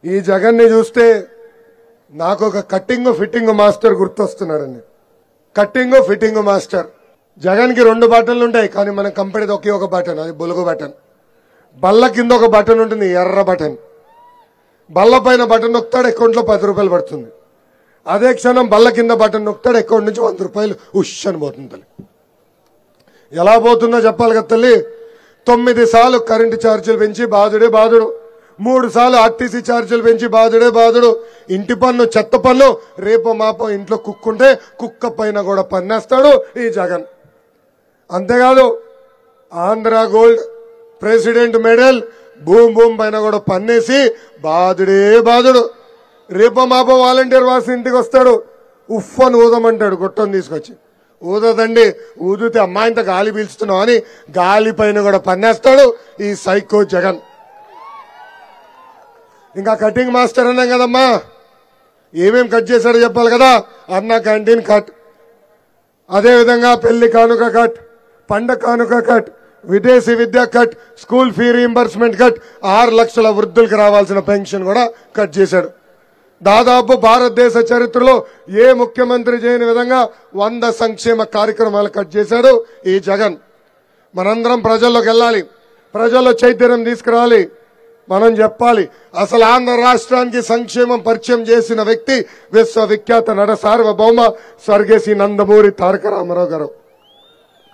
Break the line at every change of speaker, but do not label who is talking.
ఈ జగన్ని చూస్తే నాకు ఒక కట్టింగ్ ఫిట్టింగ్ మాస్టర్ గుర్తొస్తున్నారండి. Cutting fitting master. జగన్ కి 2 బటన్లు ఉంటాయి, కానీ మన కంపెనీది ఒకే ఒక బటన్, అది బొలుగు బటన్. బల్ల కింద ఒక బటన్ ఉంటుంది, ఎర్ర బటన్. బల్ల పైన బటన్ నొక్కుతాడు, అకౌంట్లో 10 రూపాయలు పడుతుంది. అదే క్షణం బల్ల కింద బటన్ నొక్కుతాడు, అకౌంట్ నుంచి 100 రూపాయలు ఉష్ అని పోతుంది. తల్లి ఎలా పోతుందో చెప్పాలి కదా తల్లి. 9 సార్లు కరెంటు ఛార్జీలు పెంచి బాధుడే బాధుడు, 3 సార్లు ఆర్టీసీ ఛార్జీలు పెంచి బాధుడే బాధుడు. ఇంటి పన్ను, చెత్త పన్ను, రేపు మాపో ఇంట్లో కుక్కుంటే కుక్క పైన కూడా పన్నేస్తాడు ఈ జగన్. అంతేకాదు Andhra gold, president medal, boom boom పైన కూడా పన్నేసి బాధుడే బాధుడు. రేపు మాపో వాలంటీర్ వాసి ఇంటికి వస్తాడు, ఉఫ్ అని ఊదమంటాడు గొట్టం తీసుకొచ్చి. ఊదదండి, ఊదితే అమ్మాయింత గాలి పీల్చుతున్నావు అని గాలి పైన కూడా పన్నేస్తాడు ఈ సైకో జగన్. ఇంకా కటింగ్ మాస్టర్ అన్నాం కదమ్మా, ఏమేం కట్ చేశాడో చెప్పాలి కదా. అన్న క్యాంటీన్ కట్, అదేవిధంగా పెళ్లి కానుక కట్, పండగ కానుక కట్, విదేశీ విద్య cut, school fee reimbursement cut, 6 లక్షల వృద్ధులకు రావాల్సిన పెన్షన్ కూడా కట్ చేశాడు. దాదాపు భారతదేశ చరిత్రలో ఏ ముఖ్యమంత్రి చేయని విధంగా 100 సంక్షేమ కార్యక్రమాలు కట్ చేశాడు ఈ జగన్. మనందరం ప్రజల్లోకి వెళ్ళాలి, ప్రజల్లో చైతన్యం తీసుకురావాలి. మనం చెప్పాలి, అసలు ఆంధ్ర రాష్ట్రానికి సంక్షేమం పరిచయం చేసిన వ్యక్తి విశ్వవిఖ్యాత నట సార్వభౌమ స్వర్గేసి నందమూరి తారక రామారావు గారు.